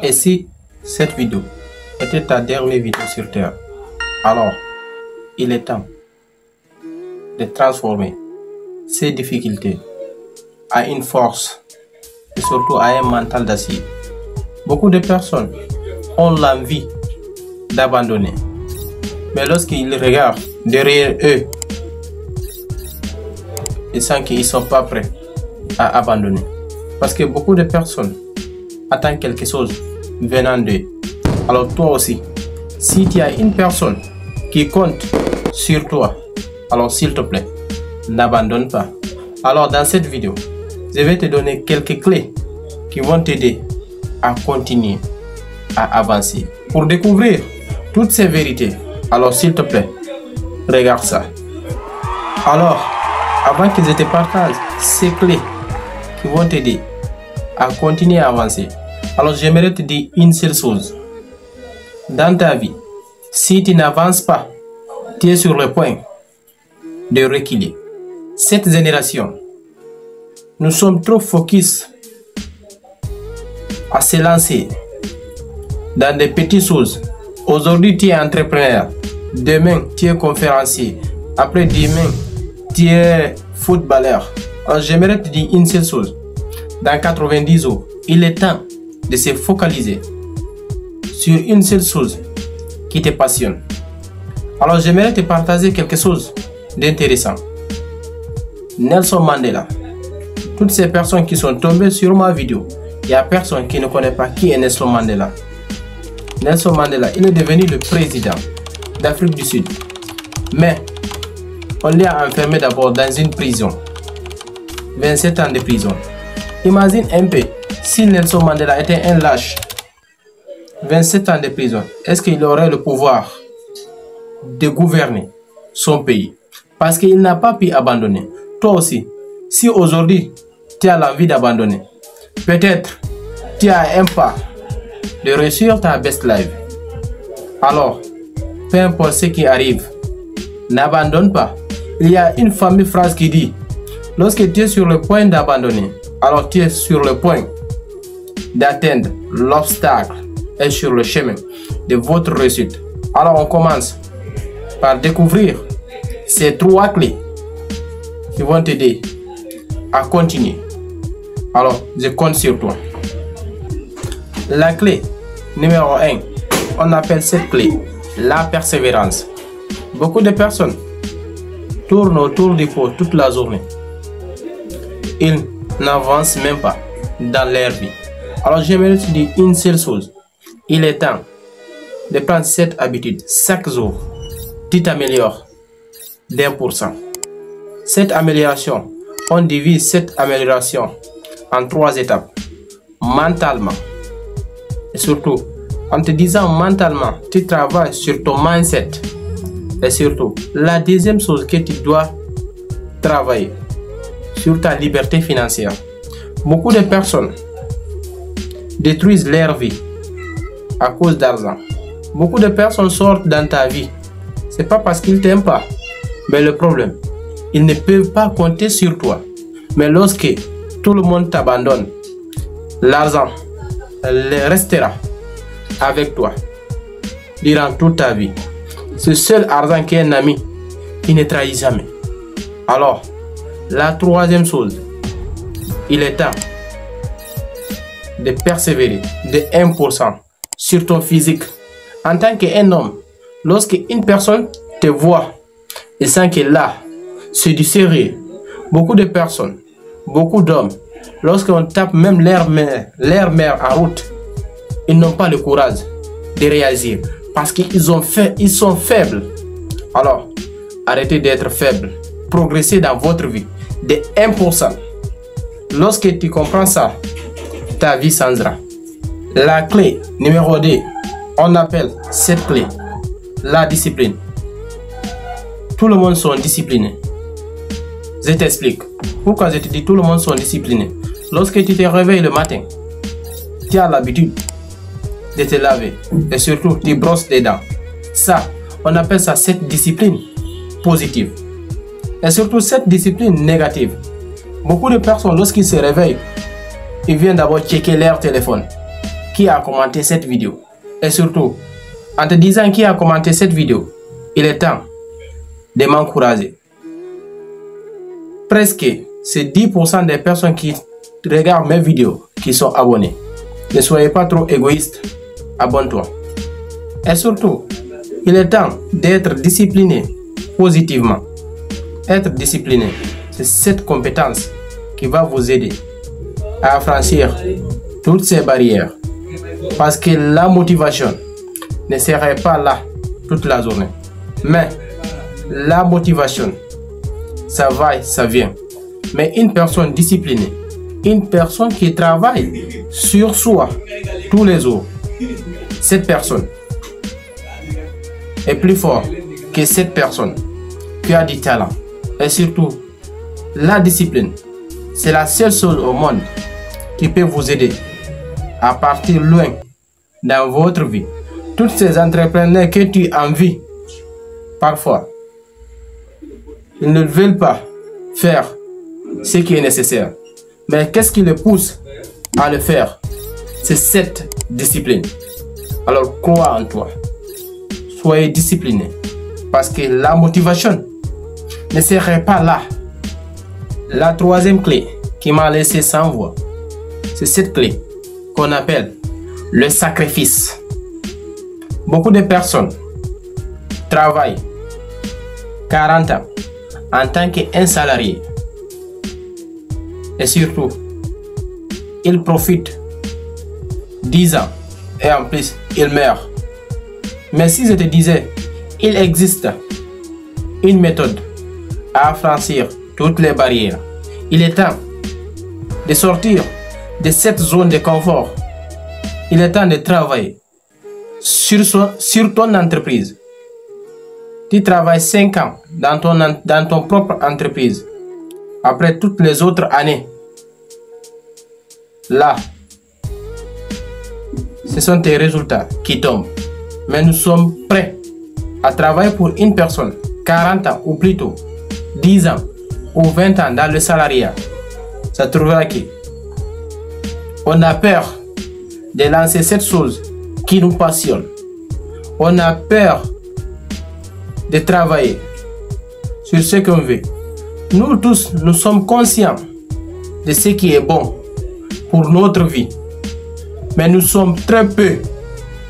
Et si cette vidéo était ta dernière vidéo sur Terre, alors il est temps de transformer ces difficultés à une force et surtout à un mental d'acier. Beaucoup de personnes ont l'envie d'abandonner, mais lorsqu'ils regardent derrière eux, ils sentent qu'ils ne sont pas prêts à abandonner. Parce que beaucoup de personnes attendent quelque chose venant d'eux. Alors toi aussi, si tu as une personne qui compte sur toi, alors s'il te plaît, n'abandonne pas. Alors dans cette vidéo, je vais te donner quelques clés qui vont t'aider à continuer à avancer. Pour découvrir toutes ces vérités, alors s'il te plaît, regarde ça. Alors, avant que je te partage ces clés qui vont t'aider à continuer à avancer, alors j'aimerais te dire une seule chose. Dans ta vie, si tu n'avances pas, tu es sur le point de reculer. Cette génération, nous sommes trop focus à se lancer dans des petites choses. Aujourd'hui, tu es entrepreneur. Demain, tu es conférencier. Après-demain, tu es footballeur. Alors, j'aimerais te dire une seule chose. Dans 90 jours, il est temps de se focaliser sur une seule chose qui te passionne. Alors, j'aimerais te partager quelque chose d'intéressant. Nelson Mandela. Toutes ces personnes qui sont tombées sur ma vidéo, il n'y a personne qui ne connaît pas qui est Nelson Mandela. Nelson Mandela, il est devenu le président d'Afrique du Sud. Mais, on l'a enfermé d'abord dans une prison. 27 ans de prison. Imagine un peu, si Nelson Mandela était un lâche, 27 ans de prison, est-ce qu'il aurait le pouvoir de gouverner son pays? Parce qu'il n'a pas pu abandonner. Toi aussi, si aujourd'hui tu as l'envie d'abandonner, peut-être tu as un pas de réussir ta best life. Alors, peu importe ce qui arrive, n'abandonne pas. Il y a une fameuse phrase qui dit: lorsque tu es sur le point d'abandonner, alors tu es sur le point d'atteindre l'obstacle et sur le chemin de votre réussite. Alors on commence par découvrir ces 3 clés qui vont t'aider à continuer. Alors je compte sur toi. La clé numéro 1, on appelle cette clé la persévérance. Beaucoup de personnes tournent autour du pot toute la journée. Ils n'avancent même pas dans leur vie. Alors j'aimerais te dire une seule chose. Il est temps de prendre cette habitude. Chaque jour, tu t'améliores d'1%. Cette amélioration, on divise cette amélioration en 3 étapes. Mentalement. Et surtout, en te disant mentalement, tu travailles sur ton mindset. Et surtout, la deuxième chose que tu dois travailler, sur ta liberté financière. Beaucoup de personnes détruisent leur vie à cause d'argent. Beaucoup de personnes sortent dans ta vie. C'est pas parce qu'ils t'aiment pas. Mais le problème, ils ne peuvent pas compter sur toi. Mais lorsque tout le monde t'abandonne, l'argent restera avec toi durant toute ta vie. Ce seul argent qui est un ami qui ne trahit jamais. Alors, la troisième chose, il est temps de persévérer de 1% sur ton physique. En tant qu'un homme, lorsque une personne te voit et sent que là, c'est du sérieux. Beaucoup de personnes, beaucoup d'hommes, lorsqu'on tape même leur mère en route, ils n'ont pas le courage de réagir parce qu'ils sont faibles. Alors, arrêtez d'être faible. Progressez dans votre vie de 1%. Lorsque tu comprends ça, ta vie changera. La clé numéro 2, on appelle cette clé la discipline. Tout le monde sont disciplinés. Je t'explique. Pourquoi je te dis tout le monde sont disciplinés? Lorsque tu te réveilles le matin, tu as l'habitude de te laver et surtout tu brosses les dents. Ça, on appelle ça cette discipline positive. Et surtout cette discipline négative. Beaucoup de personnes, lorsqu'ils se réveillent, ils viennent d'abord checker leur téléphone. qui a commenté cette vidéo. Et surtout, en te disant qui a commenté cette vidéo, il est temps de m'encourager. Presque, c'est 10% des personnes qui regardent mes vidéos qui sont abonnés. Ne soyez pas trop égoïste, abonne-toi. Et surtout, il est temps d'être discipliné positivement. Être discipliné, c'est cette compétence qui va vous aider à franchir toutes ces barrières. Parce que la motivation ne serait pas là toute la journée. Mais la motivation, ça va et ça vient. Mais une personne disciplinée, une personne qui travaille sur soi tous les jours, cette personne est plus forte que cette personne qui a du talent. Et surtout, la discipline, c'est la seule chose au monde qui peut vous aider à partir loin dans votre vie. Tous ces entrepreneurs que tu envies, parfois, ils ne veulent pas faire ce qui est nécessaire. Mais qu'est-ce qui les pousse à le faire? C'est cette discipline. Alors crois en toi. Soyez discipliné. Parce que la motivation ne serait pas là. La troisième clé qui m'a laissé sans voix, c'est cette clé qu'on appelle le sacrifice. Beaucoup de personnes travaillent 40 ans en tant qu'un salarié. Et surtout, ils profitent 10 ans et en plus, ils meurent. Mais si je te disais, il existe une méthode à franchir toutes les barrières. Il est temps de sortir de cette zone de confort. Il est temps de travailler sur ton entreprise. Tu travailles 5 ans dans ton propre entreprise. Après toutes les autres années, là, ce sont tes résultats qui tombent. Mais nous sommes prêts à travailler pour une personne 40 ans ou plutôt 10 ans ou 20 ans dans le salariat. Ça trouvera qui? On a peur de lancer cette chose qui nous passionne. On a peur de travailler sur ce qu'on veut. Nous tous, nous sommes conscients de ce qui est bon pour notre vie. Mais nous sommes très peu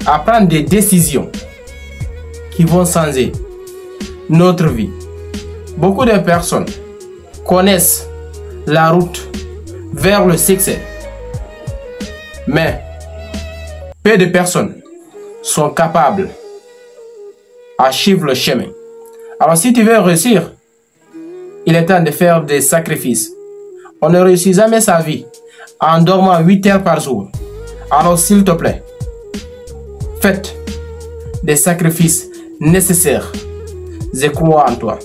à prendre des décisions qui vont changer notre vie. Beaucoup de personnes connaissent la route vers le succès. Mais peu de personnes sont capables à suivre le chemin. Alors si tu veux réussir, il est temps de faire des sacrifices. On ne réussit jamais sa vie en dormant 8 heures par jour. Alors s'il te plaît, faites des sacrifices nécessaires. Je crois en toi.